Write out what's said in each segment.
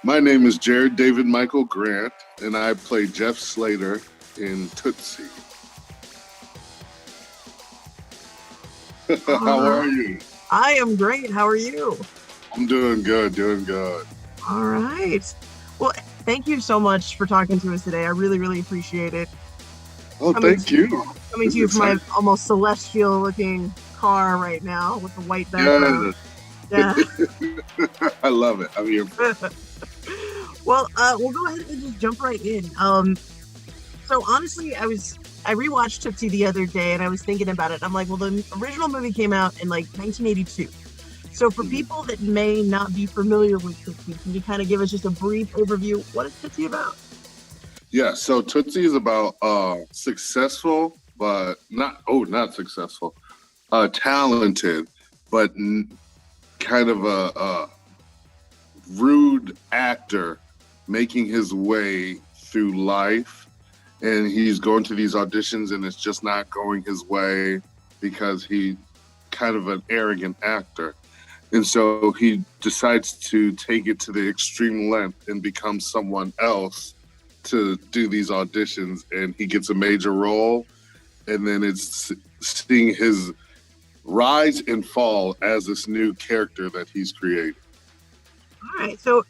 My name is Jared David Michael Grant, and I play Jeff Slater in Tootsie. How are you? I am great. How are you? I'm doing good, doing good. All right. Well, thank you so much for talking to us today. I really, really appreciate it. Oh, Coming thank to, you. coming This to is you from my exciting. almost celestial looking car right now with the white background. Yes. Yeah. I love it. I'm here for it. Well, we'll go ahead and just jump right in. So honestly, I rewatched Tootsie the other day and I was thinking about it. I'm like, well, the original movie came out in like 1982. So for Mhm. people that may not be familiar with Tootsie, can you kind of give us just a brief overview? What is Tootsie about? Yeah, so Tootsie is about successful, but not successful, talented, but kind of a rude actor making his way through life, and he's going to these auditions and it's just not going his way because he kind of an arrogant actor, and so he decides to take it to the extreme length and become someone else to do these auditions, and he gets a major role, and then it's seeing his rise and fall as this new character that he's created. All right. So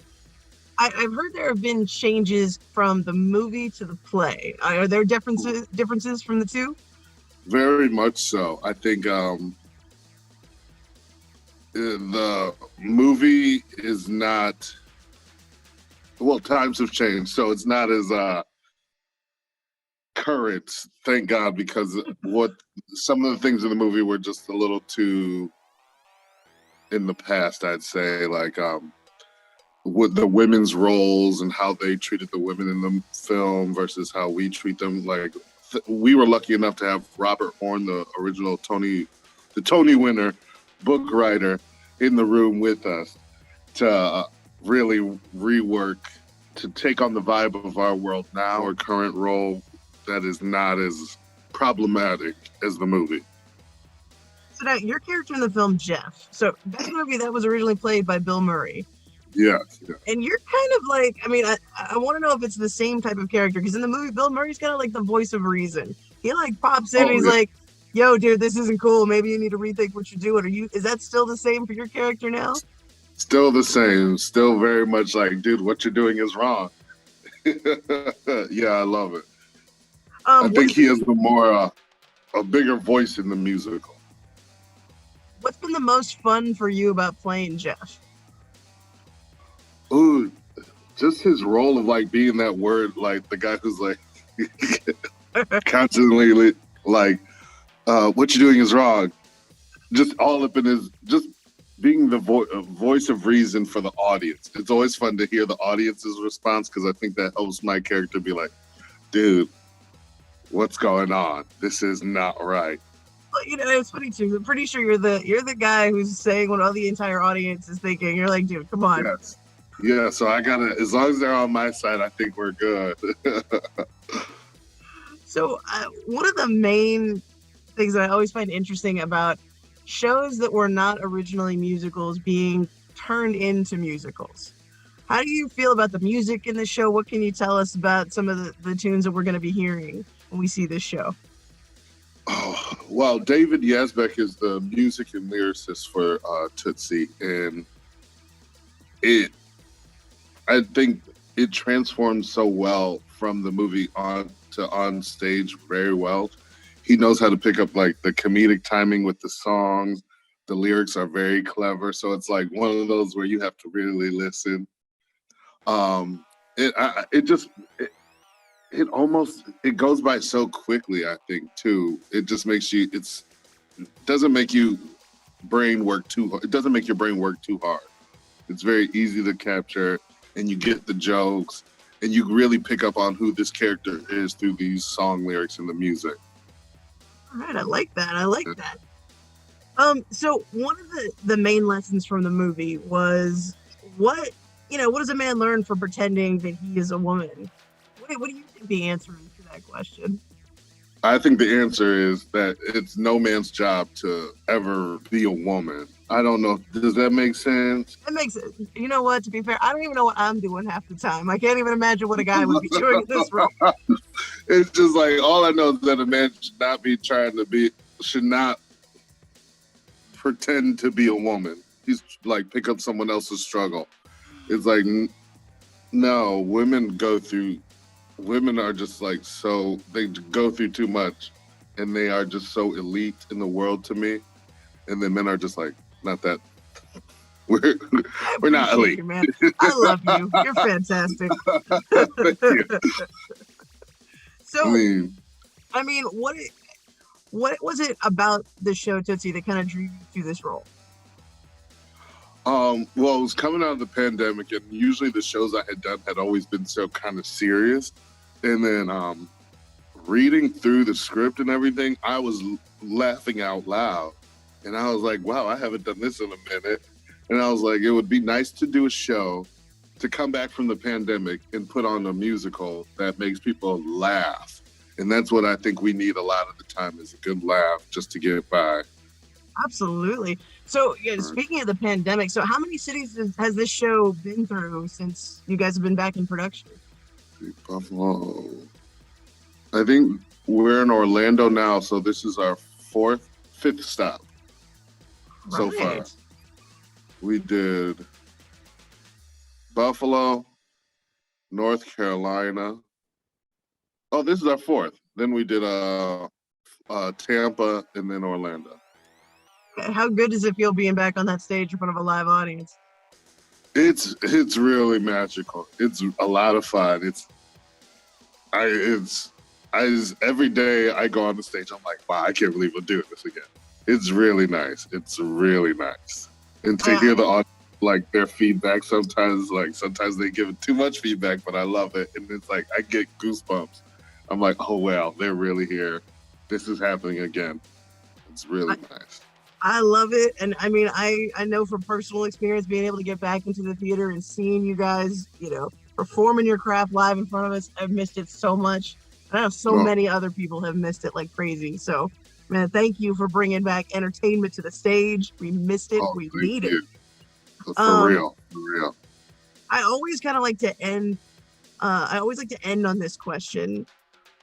I've heard there have been changes from the movie to the play. Are there differences from the two? Very much so. I think the movie is not, well, times have changed, so it's not as current, thank God, because what some of the things in the movie were just a little too in the past, I'd say, like with the women's roles and how they treated the women in the film versus how we treat them. Like we were lucky enough to have Robert Horn, the original the Tony winner, book writer, in the room with us to really rework, to take on the vibe of our world now, our current role that is not as problematic as the movie. So now your character in the film, Jeff. So this movie that was originally played by Bill Murray. Yes, yeah. And you're kind of like, I mean, I want to know if it's the same type of character because in the movie, Bill Murray's kind of like the voice of reason. He like pops in, and Oh he's yeah. like, "Yo, dude, this isn't cool. Maybe you need to rethink what you're doing." Are you? Is that still the same for your character now? Still the same. Still very much like, dude, what you're doing is wrong. Yeah, I love it. I What think is he has a bigger voice in the musical. what's been the most fun for you about playing Jeff? Ooh, just his role of like being that word, like the guy who's like constantly like, what you're doing is wrong. Just all up in his, just being the voice of reason for the audience. It's always fun to hear the audience's response because I think that helps my character be like, dude, what's going on? This is not right. Well, it's funny too. I'm pretty sure you're the guy who's saying what all the entire audience is thinking. You're like, dude, come on. Yes. Yeah, so I gotta, as long as they're on my side, I think we're good. So one of the main things that I always find interesting about shows that were not originally musicals being turned into musicals. How do you feel about the music in the show? What can you tell us about some of the tunes that we're going to be hearing when we see this show? Oh, well, David Yazbek is the music and lyricist for Tootsie, and it, I think it transforms so well from the movie on to on stage very well. He knows how to pick up like the comedic timing with the songs. The lyrics are very clever, so it's like one of those where you have to really listen. It just it almost it goes by so quickly. I think too. It just makes you. It doesn't make you brain work too hard. It doesn't make your brain work too hard. It's very easy to capture, and you get the jokes, and you really pick up on who this character is through these song lyrics and the music. All right, I like that. I like that. So one of the main lessons from the movie was what what does a man learn for pretending that he is a woman? What do you think the answer is to that question? I think the answer is that it's no man's job to ever be a woman. I don't know. Does that make sense? It makes it, you know what, to be fair, I don't even know what I'm doing half the time. I can't even imagine what a guy would be doing in this role. It's just like all I know is that a man should not pretend to be a woman. He's like pick up someone else's struggle. It's like no, women are just like so they go through too much, and they are just so elite in the world to me. And then men are just like not that. We're not elite, you, man. I love you. You're fantastic. Thank you. So, I mean, what was it about the show Tootsie that kind of drew you to this role? Well, it was coming out of the pandemic, and usually the shows I had done had always been so kind of serious. And then reading through the script and everything, I was laughing out loud. And I was like, wow, I haven't done this in a minute. And I was like, it would be nice to do a show to come back from the pandemic and put on a musical that makes people laugh. And that's what I think we need a lot of the time is a good laugh just to get by. Absolutely. So, yeah, speaking of the pandemic, so how many cities has this show been through since you guys have been back in production? Buffalo. I think we're in Orlando now, so this is our fifth stop so far. We did Buffalo, North Carolina. Oh, this is our fourth. Then we did Tampa and then Orlando. How good does it feel being back on that stage in front of a live audience? It's really magical. It's a lot of fun. Every day I go on the stage, I'm like, wow, I can't believe we're doing this again. It's really nice. It's really nice. And to hear the audience, like their feedback sometimes they give it too much feedback, but I love it. And it's like, I get goosebumps. I'm like, oh, well, they're really here. This is happening again. It's really nice. I love it. And I mean, I know from personal experience, being able to get back into the theater and seeing you guys, performing your craft live in front of us, I've missed it so much. I know so many other people have missed it like crazy. So, man, thank you for bringing back entertainment to the stage. We missed it. We need it. For real. I always kind of like to end. I always like to end on this question.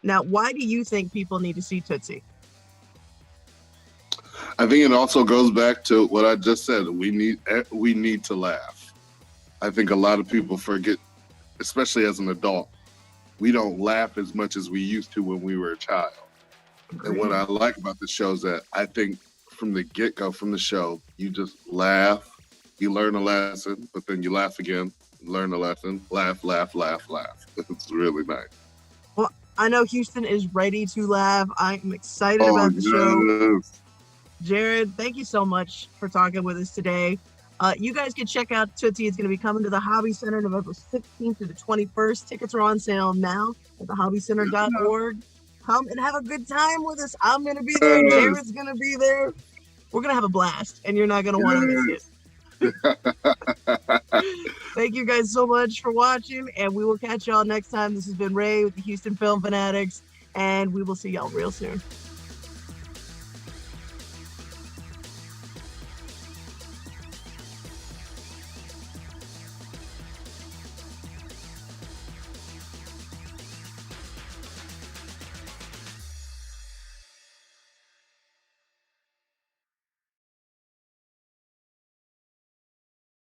Now, why do you think people need to see Tootsie? I think it also goes back to what I just said. We need to laugh. I think a lot of people forget, especially as an adult, we don't laugh as much as we used to when we were a child. And what I like about the show is that I think from the get-go, from the show, you just laugh, you learn a lesson, but then you laugh again, learn a lesson, laugh, laugh, laugh, laugh. It's really nice. Well, I know Houston is ready to laugh. I'm excited about the show. Jared, thank you so much for talking with us today. You guys can check out Tootsie. It's going to be coming to the Hobby Center November 16th to the 21st. Tickets are on sale now at thehobbycenter.org. Come and have a good time with us. I'm going to be there. Jared's going to be there. We're going to have a blast, and you're not going to want to miss it. Thank you guys so much for watching, and we will catch y'all next time. This has been Ray with the Houston Film Fanatics, and we will see y'all real soon.